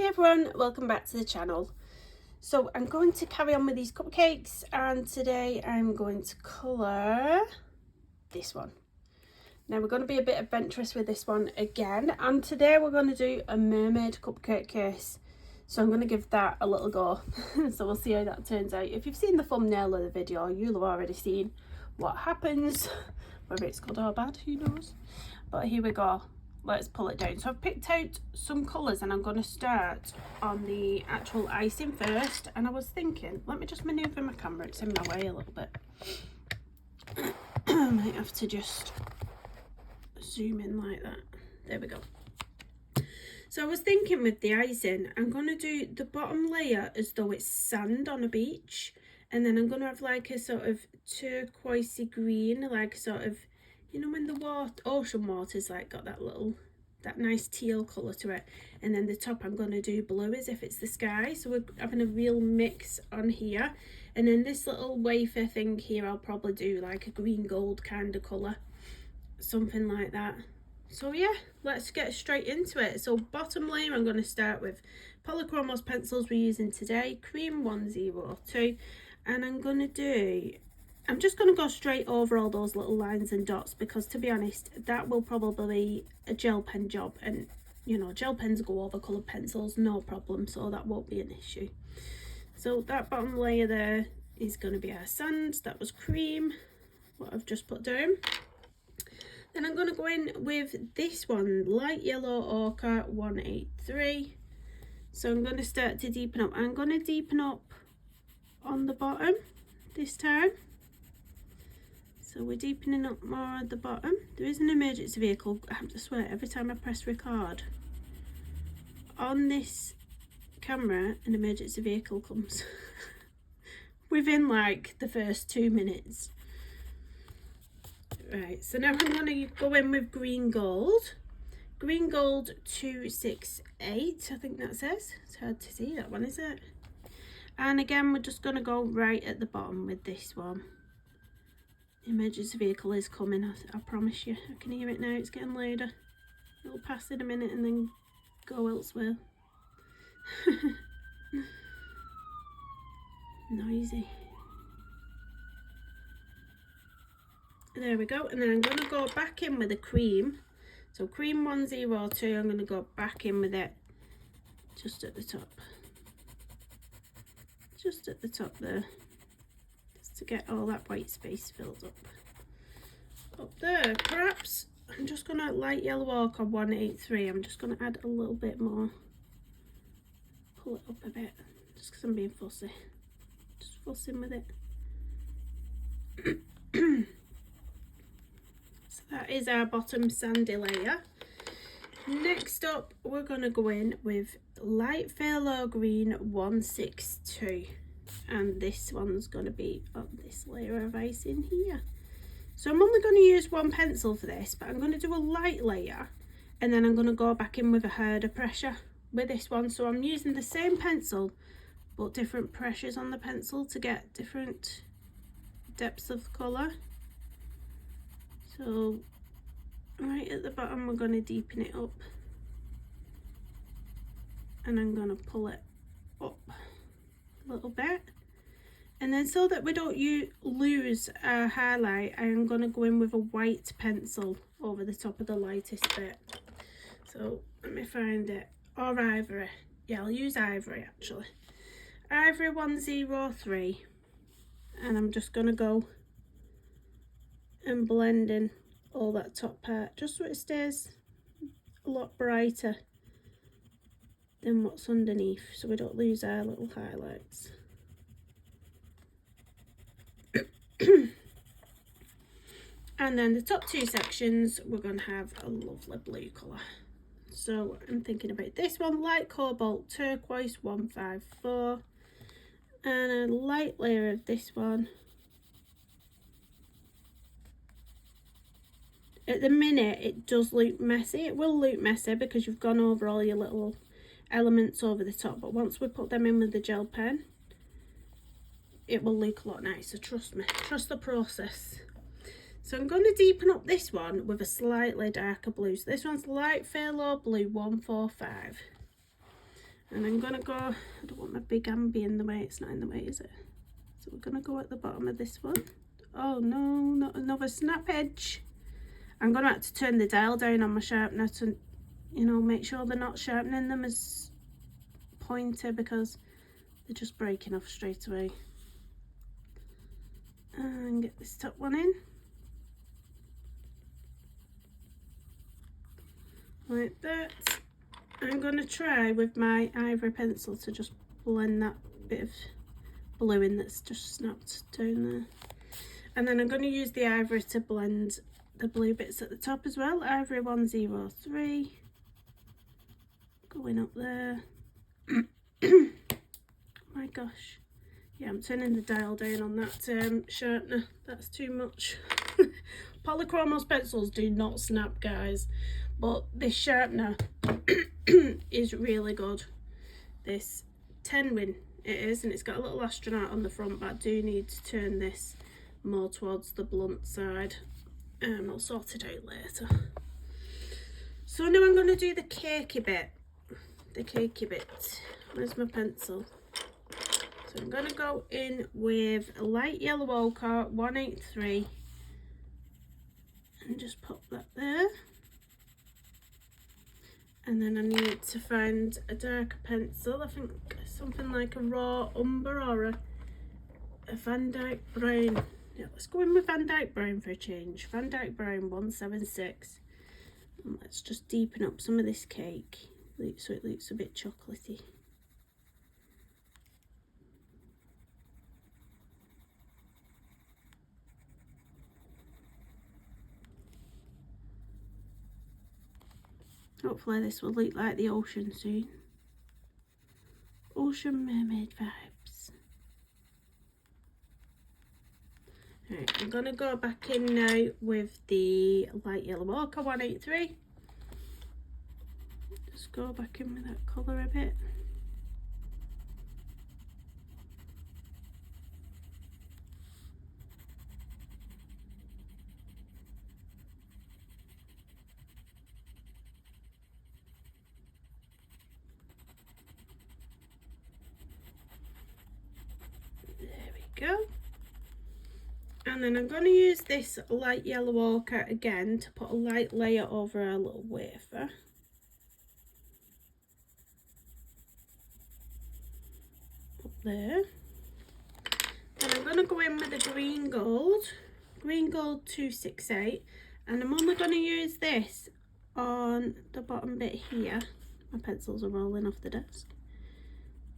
everyone, welcome back to the channel. So I'm going to carry on with these cupcakes, and today I'm going to colour this one. Now we're going to be a bit adventurous with this one again, and today we're going to do a mermaid cupcake case. So I'm going to give that a little go. So we'll see how that turns out. If you've seen the thumbnail of the video, you'll have already seen what happens. Whether it's good or bad, who knows. But here we go. Let's pull it down. So I've picked out some colours and I'm going to start on the actual icing first. And I was thinking, let me just manoeuvre my camera, it's in my way a little bit. I might have to just zoom in like that. There we go. So I was thinking with the icing, I'm going to do the bottom layer as though it's sand on a beach. And then I'm going to have like a sort of turquoisey green, like sort of, you know, when the ocean water's like got that nice teal colour to it. And then the top I'm going to do blue as if it's the sky. So we're having a real mix on here. And then this little wafer thing here, I'll probably do like a green gold kind of colour. Something like that. So yeah, let's get straight into it. So bottom layer, I'm going to start with Polychromos pencils we're using today, Cream 102. And I'm just going to go straight over all those little lines and dots, because to be honest, that will probably be a gel pen job, and you know, gel pens go over coloured pencils, no problem, so that won't be an issue. So that bottom layer there is going to be our sand. That was cream, what I've just put down. Then I'm going to go in with this one, light yellow ochre 183. So I'm going to start to deepen up. I'm going to deepen up on the bottom this time. So we're deepening up more at the bottom. There is an emergency vehicle. I have to swear, every time I press record on this camera, an emergency vehicle comes within like the first 2 minutes. Right, so now I'm going to go in with green gold. Green gold 268, I think that says. It's hard to see that one, is it? And again, we're just going to go right at the bottom with this one. The emergency vehicle is coming, I promise you. I can hear it now, it's getting louder. It'll pass in a minute and then go elsewhere. Noisy. There we go, and then I'm going to go back in with the cream. So cream 102, I'm going to go back in with it just at the top. Just at the top there. Just to get all that white space filled up. Up there, perhaps I'm just going to light yellow ochre 183. I'm just going to add a little bit more. Pull it up a bit, just because I'm being fussy. Just fussing with it. That is our bottom sandy layer. Next up, we're going to go in with light phthalo green 162, and this one's going to be on this layer of icing here. So I'm only going to use one pencil for this, but I'm going to do a light layer, and then I'm going to go back in with a harder pressure with this one. So I'm using the same pencil but different pressures on the pencil to get different depths of colour. So right at the bottom, we're going to deepen it up, and I'm going to pull it up a little bit. And then so that we don't lose our highlight, I'm going to go in with a white pencil over the top of the lightest bit. So let me find it. Or ivory. Yeah, I'll use ivory actually. Ivory 103. And I'm just going to go and blend in all that top part, just so it stays a lot brighter than what's underneath, so we don't lose our little highlights. And then the top two sections, we're going to have a lovely blue colour. So I'm thinking about this one, light cobalt turquoise 154, and a light layer of this one. At the minute, it does look messy. It will look messy because you've gone over all your little elements over the top. But once we put them in with the gel pen, it will look a lot nicer. Trust me. Trust the process. So I'm going to deepen up this one with a slightly darker blue. So this one's light phthalo blue 145. And I'm gonna go, I don't want my big ambi in the way, it's not in the way, is it? So we're gonna go at the bottom of this one. Oh no, not another snap edge. I'm gonna have to turn the dial down on my sharpener to, you know, make sure they're not sharpening them as pointy, because they're just breaking off straight away. And get this top one in. Like that. I'm going to try with my Ivory pencil to just blend that bit of blue in that's just snapped down there. And then I'm going to use the Ivory to blend the blue bits at the top as well. Ivory 103. Going up there. My gosh. Yeah, I'm turning the dial down on that sharpener. That's too much. Polychromos pencils do not snap, guys. But this sharpener is really good. This 10 win it is, and it's got a little astronaut on the front, but I do need to turn this more towards the blunt side. I'll sort it out later. So now I'm going to do the cakey bit. The cakey bit. Where's my pencil? So I'm going to go in with a light yellow ochre 183 and just pop that there. And then I need to find a darker pencil. I think something like a raw umber or a Van Dyck brown. Yeah, let's go in with Van Dyck brown for a change. Van Dyck brown 176. And let's just deepen up some of this cake so it looks a bit chocolatey. Hopefully this will look like the ocean soon. Ocean mermaid vibes. Right, I'm going to go back in now with the light yellow ochre 183. Just go back in with that colour a bit. Go. And then I'm going to use this light yellow ochre again to put a light layer over our little wafer. Up there. Then I'm going to go in with the green gold 268, and I'm only going to use this on the bottom bit here. My pencils are rolling off the desk.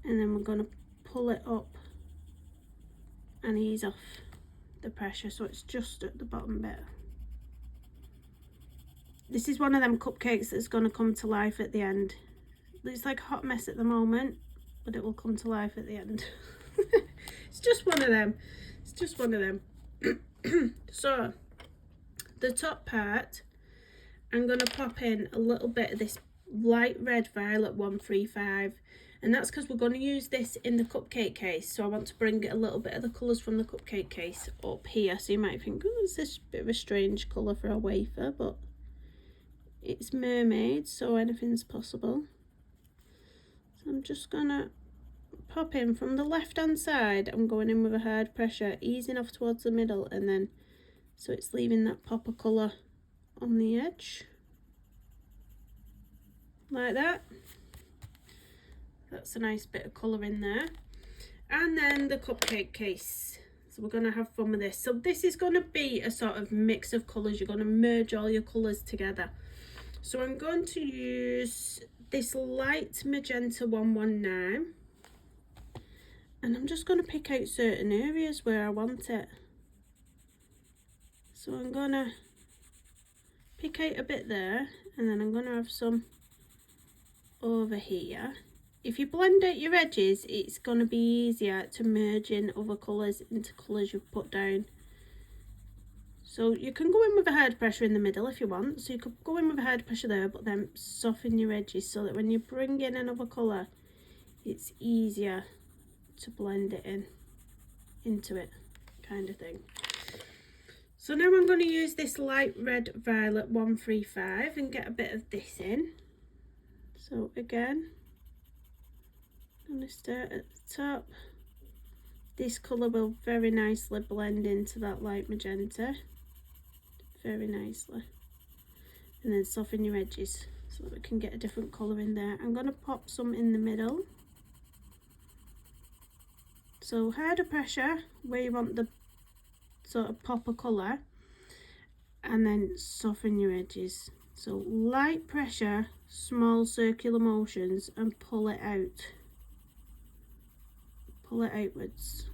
And then we're going to pull it up and ease off the pressure so it's just at the bottom bit. This is one of them cupcakes that's going to come to life at the end. Looks like a hot mess at the moment, but it will come to life at the end. It's just one of them. It's just one of them. So the top part, I'm going to pop in a little bit of this light red violet 135. And that's because we're going to use this in the cupcake case. So I want to bring a little bit of the colours from the cupcake case up here. So you might think, oh, is this a bit of a strange colour for a wafer? But it's mermaid, so anything's possible. So I'm just going to pop in from the left-hand side. I'm going in with a hard pressure, easing off towards the middle. And then, so it's leaving that pop of colour on the edge. Like that. That's a nice bit of colour in there. And then the cupcake case. So we're going to have fun with this. So this is going to be a sort of mix of colours. You're going to merge all your colours together. So I'm going to use this light magenta 119. And I'm just going to pick out certain areas where I want it. So I'm going to pick out a bit there. And then I'm going to have some over here. If you blend out your edges, it's going to be easier to merge in other colours into colours you've put down. So you can go in with a hard pressure in the middle if you want. So you could go in with a hard pressure there, but then soften your edges so that when you bring in another colour, it's easier to blend it into it, kind of thing. So now I'm going to use this light red violet 135 and get a bit of this in. So again, I'm going to start at the top. This colour will very nicely blend into that light magenta, very nicely. And then soften your edges so that we can get a different colour in there. I'm going to pop some in the middle. So harder pressure where you want the sort of pop of colour, and then soften your edges. So light pressure, small circular motions, and pull it out. Pull it outwards.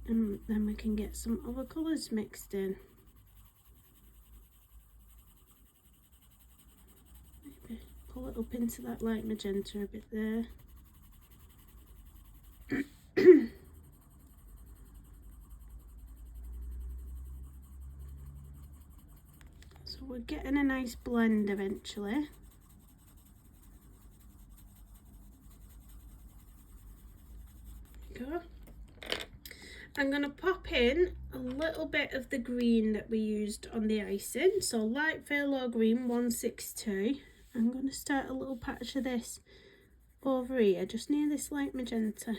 And then we can get some other colours mixed in. Maybe pull it up into that light magenta a bit there. So we're getting a nice blend eventually. There we go. I'm going to pop in a little bit of the green that we used on the icing. So light phthalo green 162. I'm going to start a little patch of this over here, just near this light magenta.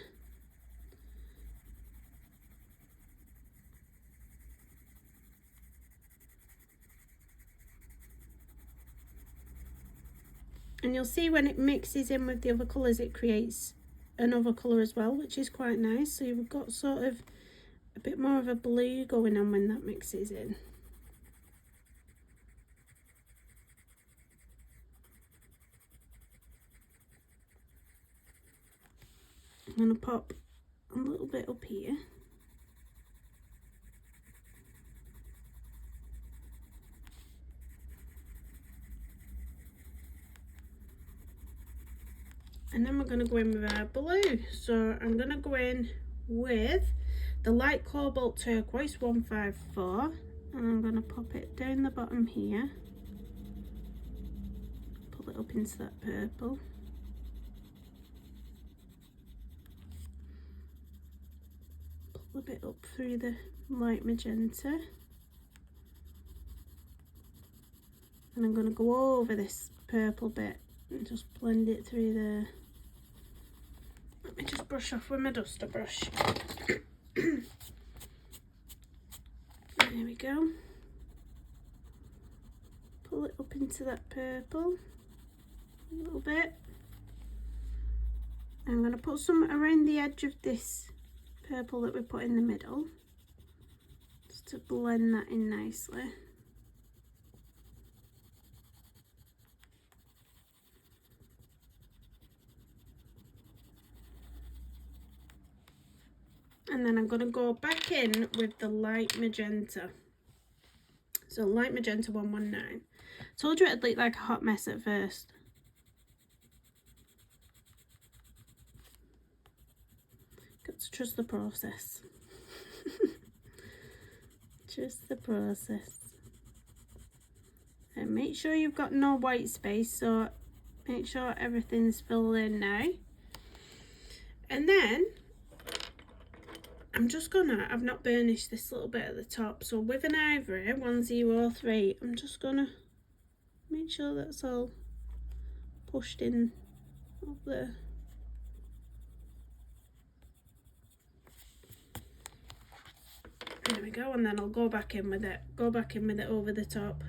And you'll see when it mixes in with the other colours, it creates another colour as well, which is quite nice. So you've got sort of a bit more of a blue going on when that mixes in. I'm going to pop a little bit up here. And then we're going to go in with our blue. So I'm going to go in with the light cobalt turquoise 154, and I'm going to pop it down the bottom here. Pull it up into that purple. Pull a bit up through the light magenta. And I'm going to go over this purple bit and just blend it through there. Let me just brush off with my duster brush. There we go. Pull it up into that purple a little bit. I'm going to put some around the edge of this purple that we put in the middle, just to blend that in nicely. And then I'm going to go back in with the light magenta. So light magenta 119. Told you it'd look like a hot mess at first. Got to trust the process. Trust the process. And make sure you've got no white space, so make sure everything's filled in now. And then I'm just gonna, I've not burnished this little bit at the top, so with an Ivory 103, I'm just gonna make sure that's all pushed in up there. There we go, and then I'll go back in with it over the top.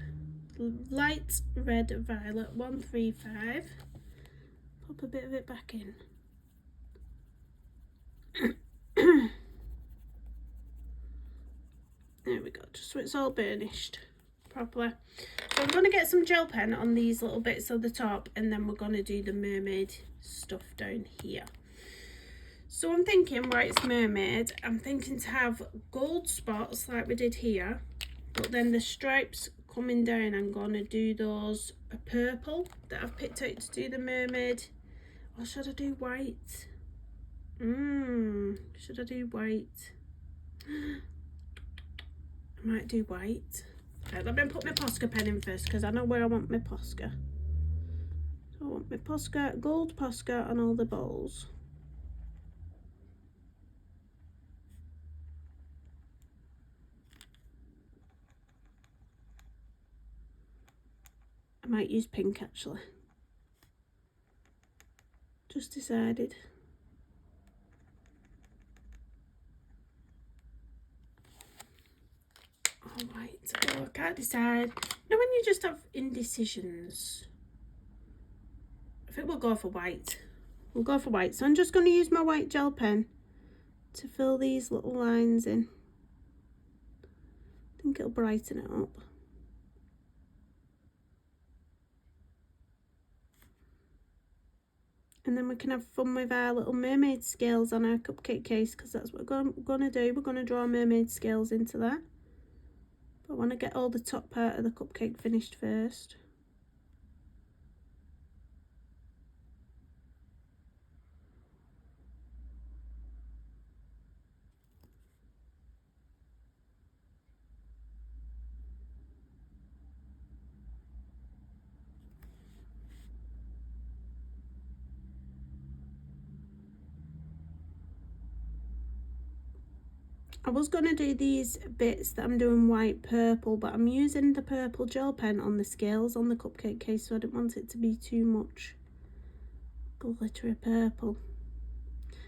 Light red violet 135. Pop a bit of it back in. There we go, just so it's all burnished properly. So I'm going to get some gel pen on these little bits of the top, and then we're going to do the mermaid stuff down here. So I'm thinking, where it's mermaid, I'm thinking to have gold spots like we did here, but then the stripes coming down, I'm going to do those a purple that I've picked out to do the mermaid. Or should I do white? Should I do white? I might do white. Right, let me put my Posca pen in first, because I know where I want my Posca. So I want my Posca, gold Posca on all the balls. I might use pink actually. Just decided. Alright, oh, I can't decide. You know when you just have indecisions? I think we'll go for white. We'll go for white. So I'm just going to use my white gel pen to fill these little lines in. I think it'll brighten it up. And then we can have fun with our little mermaid scales on our cupcake case, because that's what we're going to do. We're going to draw mermaid scales into that. But I want to get all the top part of the cupcake finished first. I was going to do these bits that I'm doing white purple, but I'm using the purple gel pen on the scales on the cupcake case, so I didn't want it to be too much glittery purple,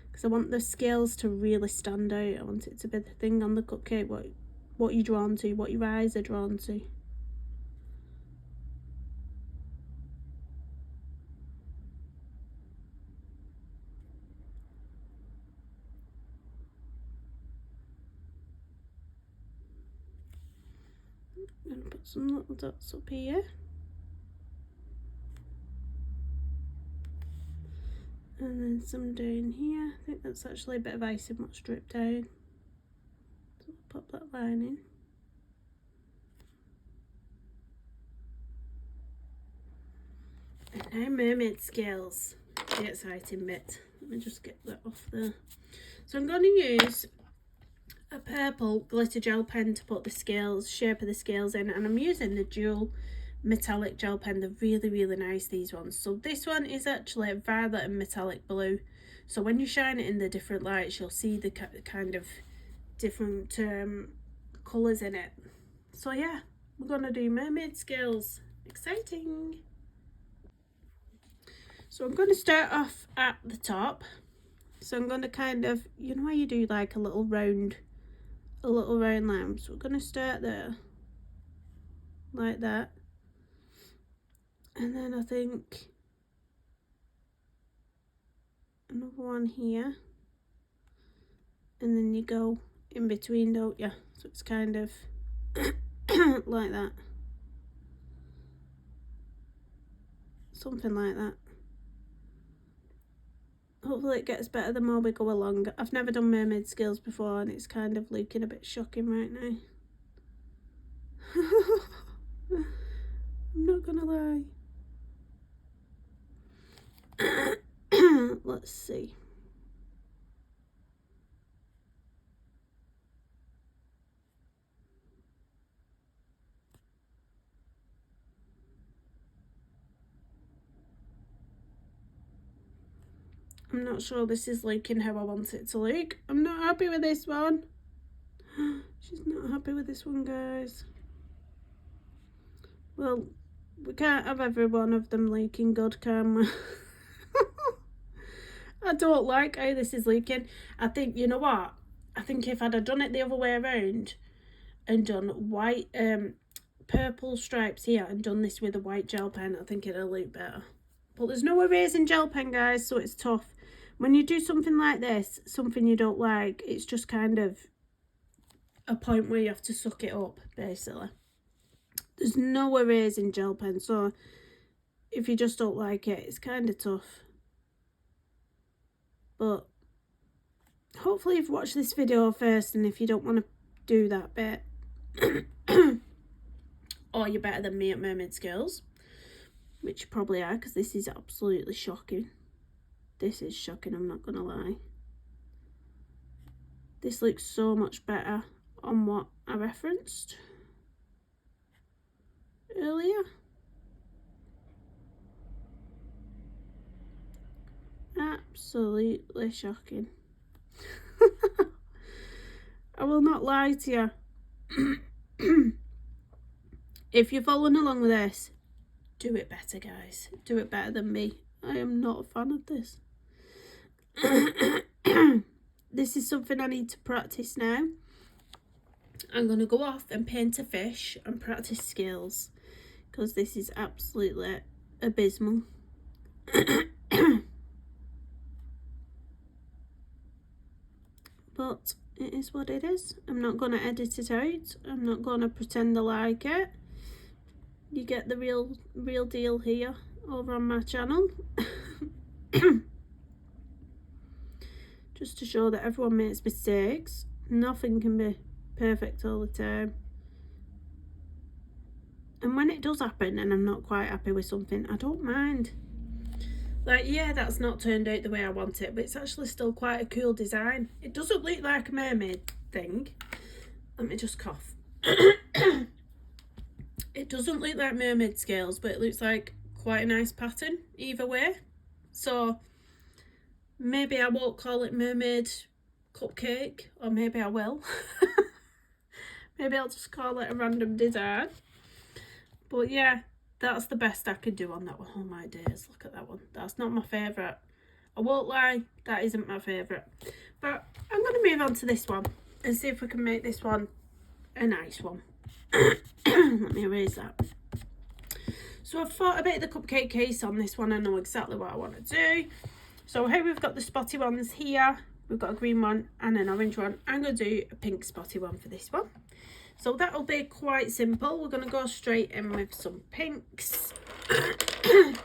because I want the scales to really stand out. I want it to be the thing on the cupcake, what you're drawn to, what your eyes are drawn to. I'm going to put some little dots up here. And then some down here. I think that's actually a bit of icing what's dripped down. So we'll pop that line in. And now mermaid scales. The exciting bit. Let me just get that off there. So I'm going to use a purple glitter gel pen to put the scales, shape of the scales in, and I'm using the dual metallic gel pen. They're really, really nice, these ones. So this one is actually violet and metallic blue, so when you shine it in the different lights, you'll see the kind of different colours in it. So yeah, we're gonna do mermaid scales. Exciting. So I'm going to start off at the top. So I'm going to kind of, you know how you do like a little round line. So we're going to start there like that, and then I think another one here, and then you go in between, don't you? So it's kind of like that, something like that. Hopefully it gets better the more we go along. I've never done mermaid scales before, and it's kind of looking a bit shocking right now. I'm not gonna lie. Let's see. I'm not sure this is looking how I want it to look. I'm not happy with this one. She's not happy with this one, guys. Well, we can't have every one of them looking good, can we? I don't like how this is looking. I think, you know what? I think if I'd have done it the other way around and done white, purple stripes here and done this with a white gel pen, I think it'd look better. But there's no erasing gel pen, guys, so it's tough. When you do something like this, something you don't like, it's just kind of a point where you have to suck it up, basically. There's no erasing gel pen, so if you just don't like it, it's kind of tough. But hopefully you've watched this video first, and if you don't want to do that bit, or you're better than me at mermaid scales, which you probably are, because this is absolutely shocking. This is shocking, I'm not going to lie. This looks so much better on what I referenced earlier. Absolutely shocking. I will not lie to you. If you're following along with this, do it better, guys. Do it better than me. I am not a fan of this. This is something I need to practice now. I'm going to go off and paint a fish and practice skills, because this is absolutely abysmal. But it is what it is. I'm not going to edit it out. I'm not going to pretend I like it. You get the real deal here over on my channel. Just to show that everyone makes mistakes. Nothing can be perfect all the time. And when it does happen and I'm not quite happy with something, I don't mind. Like, yeah, that's not turned out the way I want it, but it's actually still quite a cool design. It doesn't look like a mermaid thing. Let me just cough. It doesn't look like mermaid scales, but it looks like quite a nice pattern either way. So maybe I won't call it mermaid cupcake, or maybe I will. Maybe I'll just call it a random design. But yeah, that's the best I could do on that one. Oh my days, look at that one. That's not my favourite. I won't lie, that isn't my favourite. But I'm going to move on to this one and see if we can make this one a nice one. Let me erase that. So I've thought about the cupcake case on this one. I know exactly what I want to do. So here we've got the spotty ones here. We've got a green one and an orange one. I'm going to do a pink spotty one for this one. So that'll be quite simple. We're going to go straight in with some pinks. I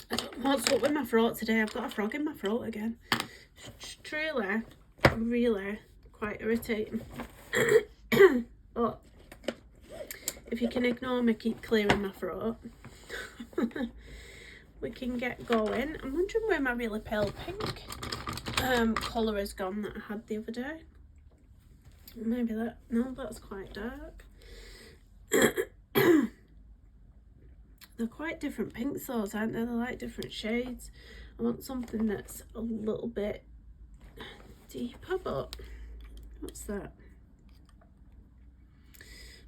don't know what's up with my throat today. I've got a frog in my throat again. It's truly, really quite irritating. But if you can ignore me keep clearing my throat, we can get going. I'm wondering where my really pale pink colour has gone that I had the other day. Maybe that, no, that's quite dark. They're quite different pinks those, aren't they? They're like different shades. I want something that's a little bit deeper, but what's that?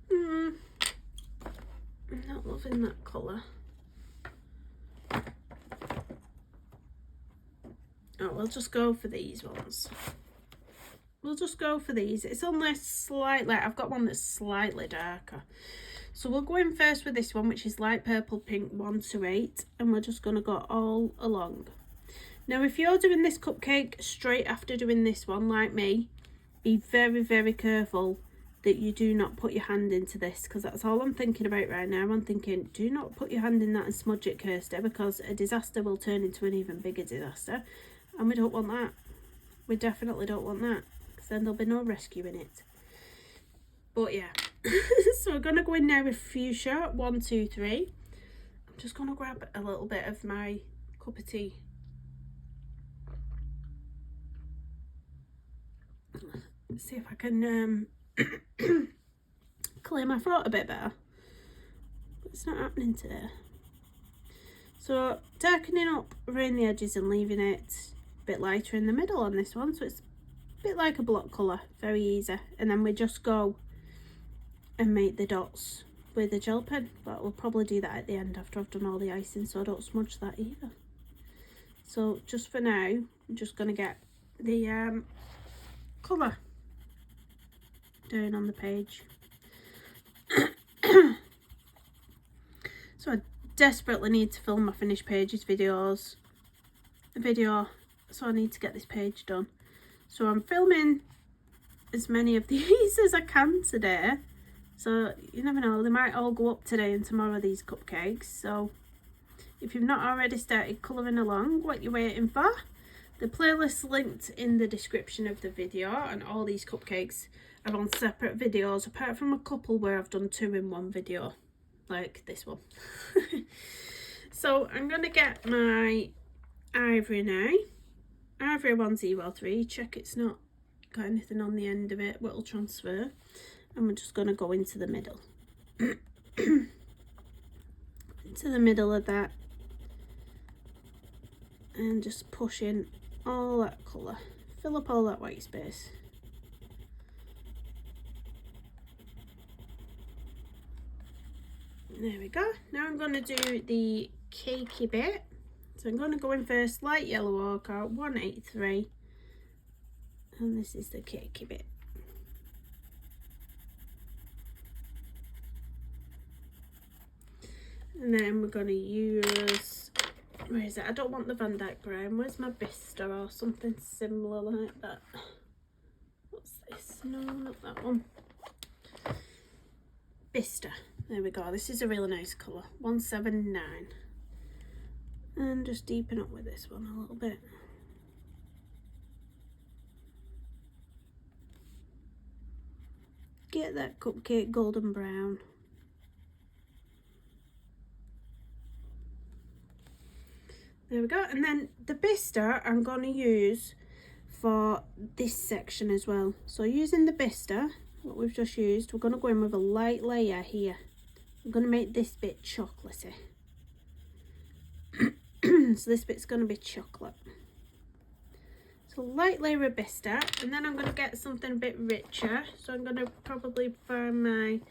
I'm not loving that colour. Oh, we'll just go for these ones. We'll just go for these. It's only slightly, I've got one that's slightly darker. So we'll go in first with this one, which is light purple pink 1 to 8. And we're just going to go all along. Now, if you're doing this cupcake straight after doing this one, like me, be very, very careful that you do not put your hand into this, because that's all I'm thinking about right now. I'm thinking, do not put your hand in that and smudge it, Kirsty, because a disaster will turn into an even bigger disaster. And we don't want that. We definitely don't want that. Then there'll be no rescuing it. But yeah. So we're going to go in now with Fuchsia 1, 2, 3. I'm just going to grab a little bit of my cup of tea. Let's see if I can clear my throat a bit better. But it's not happening today. So darkening up around the edges and leaving it a bit lighter in the middle on this one. So it's bit like a block colour, very easy. And then we just go and make the dots with a gel pen, but we'll probably do that at the end after I've done all the icing, so I don't smudge that either. So just for now, I'm just going to get the colour down on the page. So I desperately need to film my finished pages video, so I need to get this page done. So I'm filming as many of these as I can today. So you never know, they might all go up today and tomorrow, these cupcakes. So if you've not already started colouring along, what you're waiting for? The playlist linked in the description of the video, and all these cupcakes are on separate videos, apart from a couple where I've done 2 in one video, like this one. So I'm going to get my Ivory now. Ivory 103, check it's not got anything on the end of it, whit'll transfer. And we're just going to go into the middle. Into the middle of that. And just push in all that colour. Fill up all that white space. There we go. Now I'm going to do the cakey bit. So I'm going to go in first, light yellow ochre, 183, and this is the cakey bit. And then we're going to use, where is it? I don't want the Van Dyke brown. Where's my Bistre or something similar like that? What's this? No, not that one. Bistre. There we go. This is a really nice colour. 179. And just deepen up with this one a little bit. Get that cupcake golden brown. There we go. And then the Bistre I'm going to use for this section as well. So using the Bistre, what we've just used, we're going to go in with a light layer here. I'm going to make this bit chocolatey. So this bit's going to be chocolate. So light layer of Bistre, and then I'm going to get something a bit richer. So I'm going to probably find my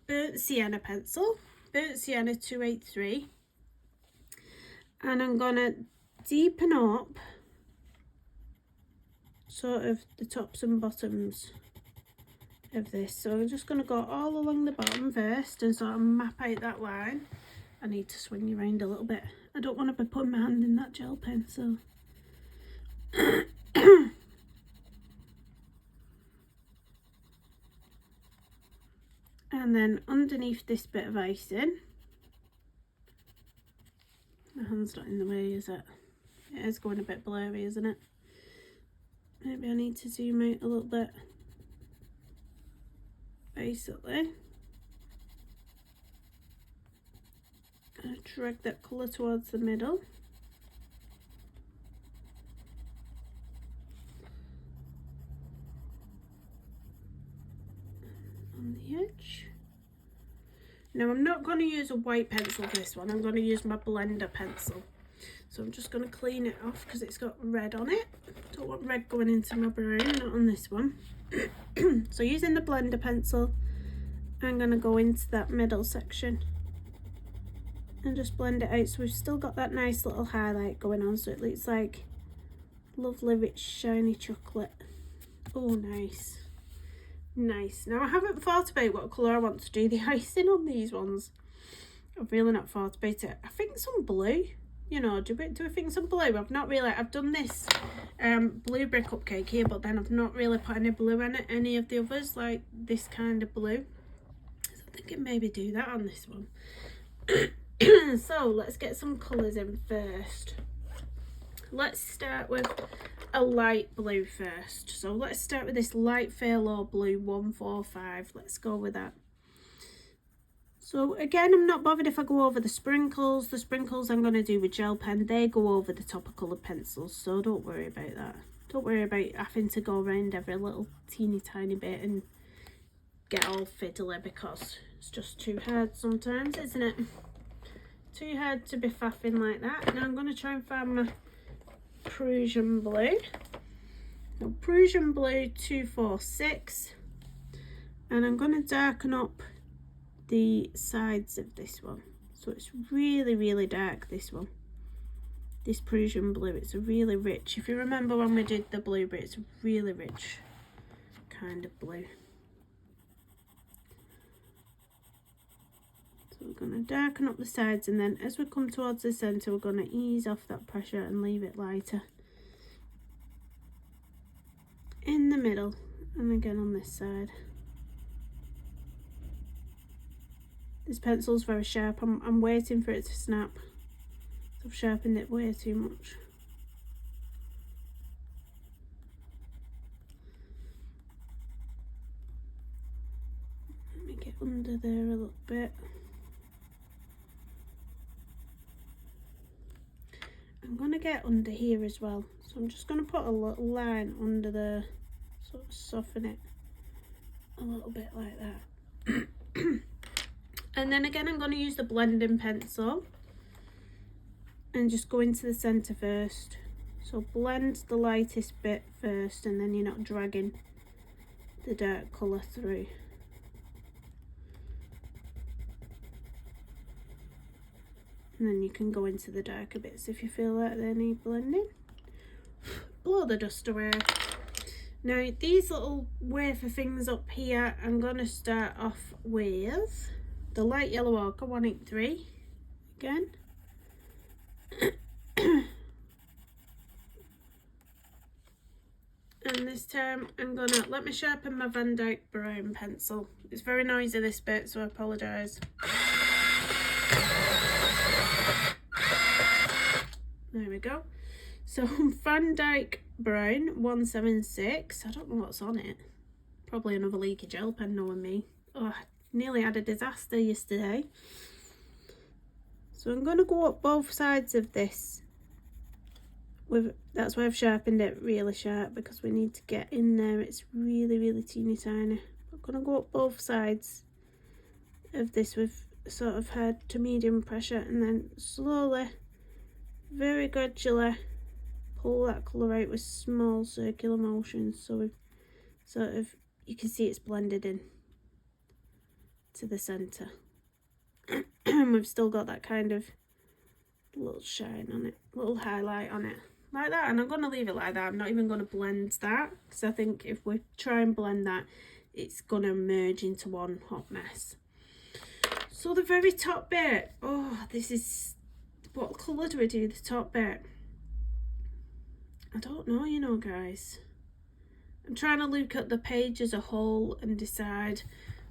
burnt sienna pencil, burnt sienna 283, and I'm going to deepen up sort of the tops and bottoms of this. So I'm just going to go all along the bottom first and sort of map out that line. I need to swing you around a little bit. I don't want to be putting my hand in that gel pen, so and then underneath this bit of icing, my hand's not in the way, is it? It is going a bit blurry, isn't it? Maybe I need to zoom out a little bit. Basically, gonna drag that colour towards the middle. On the edge. Now I'm not going to use a white pencil for this one, I'm going to use my blender pencil. So I'm just going to clean it off because it's got red on it. Don't want red going into my brown, not on this one. So using the blender pencil, I'm going to go into that middle section and just blend it out, so we've still got that nice little highlight going on, so it looks like lovely rich shiny chocolate. Oh, nice. Nice. Now I haven't thought about what colour I want to do the icing on these ones. I've really not thought about it. I think some blue, you know, do I think some blue? I've not really, I've done this blueberry cupcake here, but then I've not really put any blue in it, any of the others, like this kind of blue. So I think I maybe do that on this one. So let's get some colours in first. Let's start with a light blue first. So let's start with this light phthalo blue 145. Let's go with that. So again, I'm not bothered if I go over the sprinkles. The sprinkles I'm going to do with gel pen. They go over the top of coloured pencils, so don't worry about that. Don't worry about having to go around every little teeny tiny bit and get all fiddly, because it's just too hard sometimes, isn't it? Too hard to be faffing like that. Now I'm going to try and find my Prussian blue. Now, Prussian blue 246, and I'm going to darken up the sides of this one, so it's really dark, this one, this Prussian blue. It's a really rich, if you remember when we did the blueberry, it's a really rich kind of blue. So we're going to darken up the sides, and then as we come towards the centre, we're going to ease off that pressure and leave it lighter in the middle, and again on this side. This pencil's very sharp. I'm waiting for it to snap. I've sharpened it way too much. Let me get under there a little bit. I'm going to get under here as well. So I'm just going to put a little line under there, sort of soften it a little bit like that. And then again, I'm going to use the blending pencil and just go into the centre first. So blend the lightest bit first, and then you're not dragging the dark colour through. And then you can go into the darker bits if you feel like they need blending. Blow the dust away. Now these little wafer things up here, I'm going to start off with the light yellow ochre 183 again. And this time I'm going to let me sharpen my Van Dyck brown pencil. It's very noisy this bit, so I apologise. There we go. So Van Dyck brown 176. I don't know what's on it. Probably another leaky gel pen, knowing me. Oh, I nearly had a disaster yesterday. So I'm going to go up both sides of this. That's why I've sharpened it really sharp, because we need to get in there. It's really, really teeny tiny. I'm going to go up both sides of this with sort of hard to medium pressure, and then slowly, very gradually, pull that colour out with small circular motions, so we've sort of, you can see it's blended in to the centre. And we've still got that kind of little shine on it, little highlight on it, like that. And I'm going to leave it like that. I'm not even going to blend that, because I think if we try and blend that, it's going to merge into one hot mess. So the very top bit, oh, this is, what colour do we do the top bit? I don't know, you know, guys. I'm trying to look at the page as a whole and decide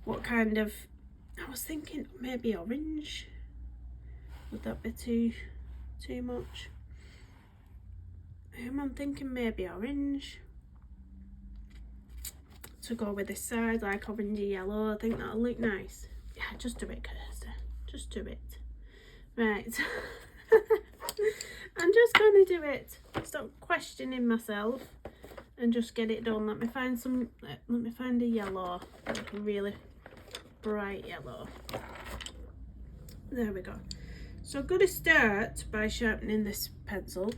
what kind of, I was thinking maybe orange. Would that be too much? I'm thinking maybe orange to go with this side, like orangey yellow. I think that'll look nice. Yeah, just do it, Kirsty. Just do it. Right. I'm just going to do it. Stop questioning myself and just get it done. Let me find a yellow, like a really bright yellow. There we go. So I'm going to start by sharpening this pencil.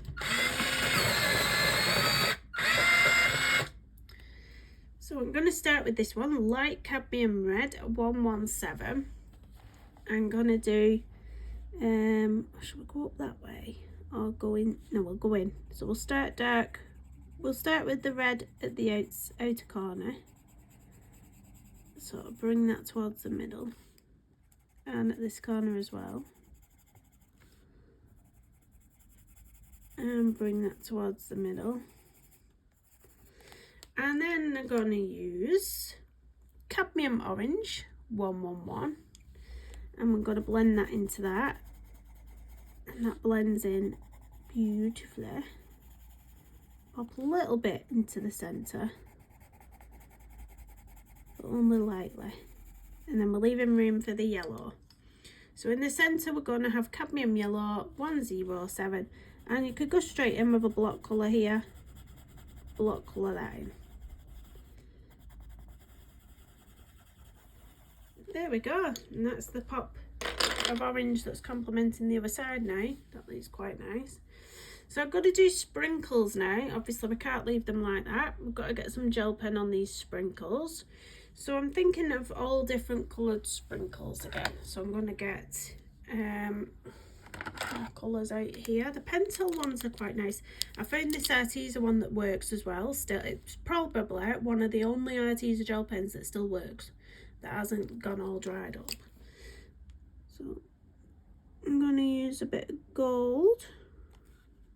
So I'm going to start with this one, light cadmium red 117. I'm going to do, should we go up that way or go in? No, we'll go in. So we'll start dark. We'll start with the red at the outer corner. So I'll bring that towards the middle. And at this corner as well. And bring that towards the middle. And then I'm going to use cadmium orange 111, and we're going to blend that into that, and that blends in beautifully. Pop a little bit into the centre, but only lightly, and then we're leaving room for the yellow. So in the centre we're going to have cadmium yellow 107, and you could go straight in with a block colour here, block colour that in. There we go, and that's the pop of orange that's complementing the other side now. That looks quite nice. So I've got to do sprinkles now. Obviously we can't leave them like that. We've got to get some gel pen on these sprinkles. So I'm thinking of all different coloured sprinkles again. So I'm going to get colours out here. The Pentel ones are quite nice. I found this Arteza one that works as well. Still, it's probably one of the only Arteza gel pens that still works, that hasn't gone all dried up. So I'm going to use a bit of gold.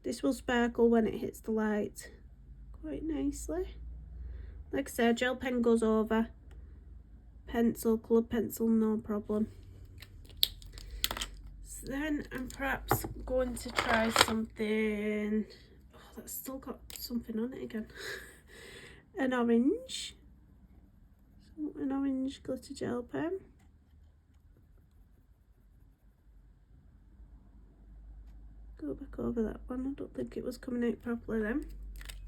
This will sparkle when it hits the light quite nicely. Like I said, gel pen goes over pencil, coloured pencil, no problem. So then I'm perhaps going to try something, oh, that's still got something on it again. An orange. So an orange glitter gel pen. Go back over that one. I don't think it was coming out properly then.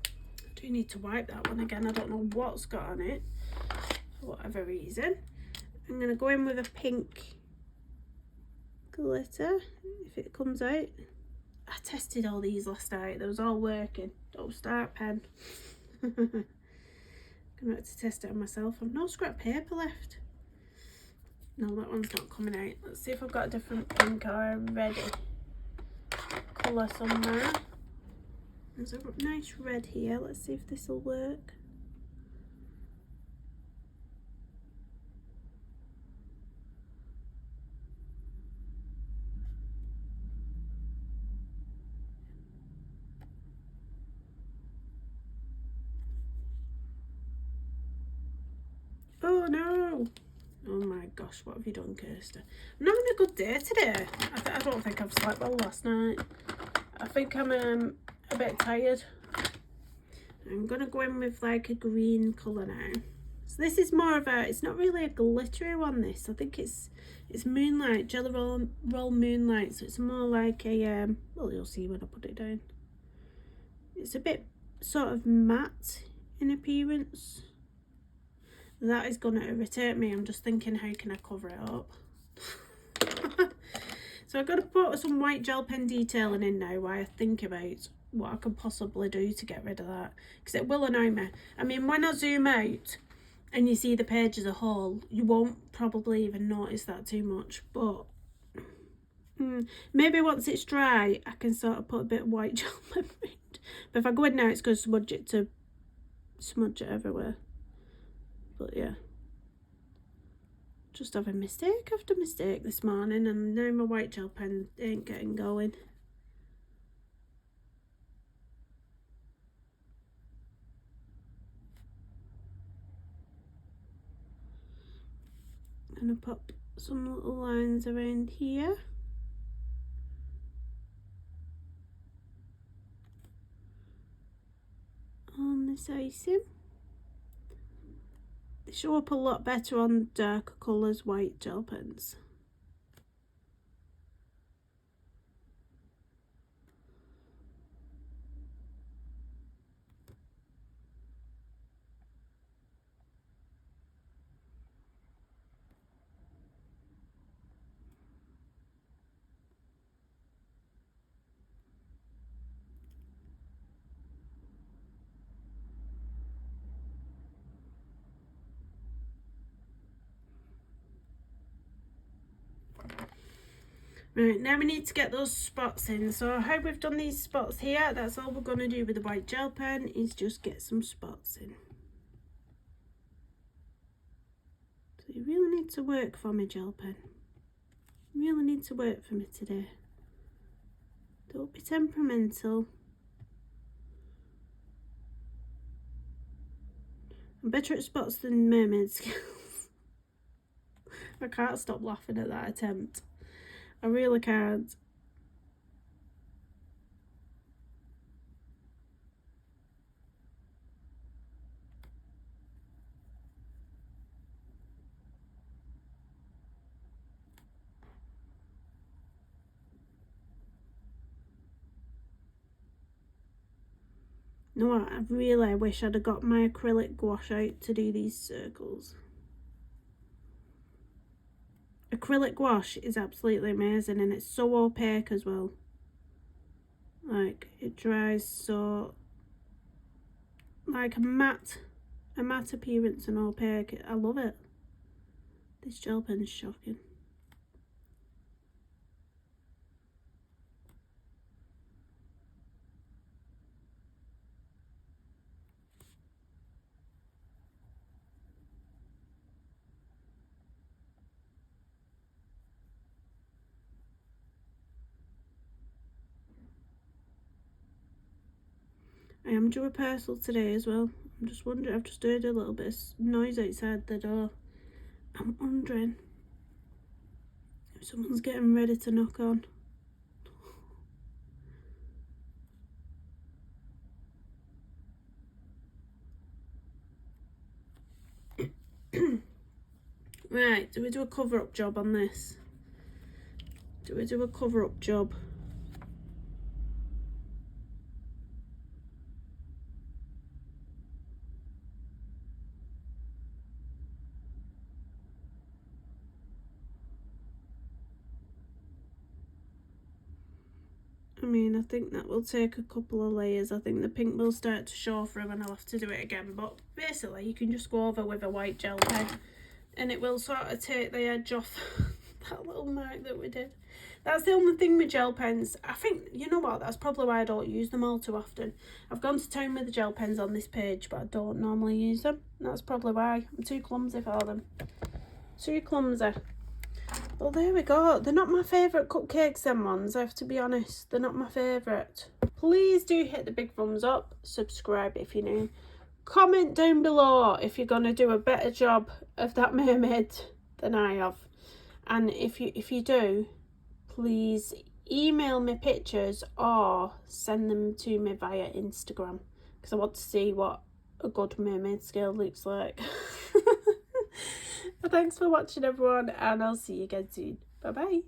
I do need to wipe that one again. I don't know what's got on it for whatever reason. I'm going to go in with a pink glitter if it comes out. I tested all these last night. They was all working. Don't start pen. I'm going to have to test it on myself. I've no scrap paper left. No, that one's not coming out. Let's see if I've got a different pink already. colour somewhere. There's a nice red here. Let's see if this will work. Oh no! Oh my gosh, what have you done, Kirsty? I'm not having a good day today. I don't think I've slept well last night. I think I'm a bit tired. I'm going to go in with like a green colour now. So this is more of a, it's not really a glittery one, this. I think it's moonlight, jelly roll moonlight. So it's more like a, well, you'll see when I put it down. It's a bit sort of matte in appearance. That is going to irritate me. I'm just thinking, how can I cover it up? So I've got to put some white gel pen detailing in now while I think about what I can possibly do to get rid of that. Because it will annoy me. I mean, when I zoom out and you see the page as a whole, you won't probably even notice that too much. But maybe once it's dry, I can sort of put a bit of white gel pen in. But if I go in now, it's going to smudge it everywhere. But yeah, just having mistake after mistake this morning, and now my white gel pen ain't getting going. I'm gonna pop some little lines around here. On this icing. They show up a lot better on darker colours, white gel pens. Right, now we need to get those spots in. So how we've done these spots here, that's all we're going to do with the white gel pen, is just get some spots in. So you really need to work for me, gel pen. You really need to work for me today. Don't be temperamental. I'm better at spots than mermaid skills. I can't stop laughing at that attempt. I really can't. You know what, I really wish I'd have got my acrylic gouache out to do these circles. Acrylic gouache is absolutely amazing, and it's so opaque as well. Like, it dries so, like a matte appearance and opaque. I love it. This gel pen's shocking. I am due a parcel today as well. I'm just wondering, I've just heard a little bit of noise outside the door. I'm wondering if someone's getting ready to knock on. Right, do we do a cover-up job on this? Do we do a cover-up job? I mean, I think that will take a couple of layers. I think the pink will start to show through and I'll have to do it again. But basically, you can just go over with a white gel pen and it will sort of take the edge off that little mark that we did. That's the only thing with gel pens. I think, you know what, that's probably why I don't use them all too often. I've gone to town with the gel pens on this page, but I don't normally use them. That's probably why. I'm too clumsy for them. Too clumsy. Well, there we go. They're not my favourite cupcakes, them ones, I have to be honest. They're not my favourite. Please do hit the big thumbs up. Subscribe if you're new. Comment down below if you're going to do a better job of that mermaid than I have. And if you do, please email me pictures or send them to me via Instagram, because I want to see what a good mermaid scale looks like. Thanks for watching, everyone, and I'll see you again soon. Bye bye.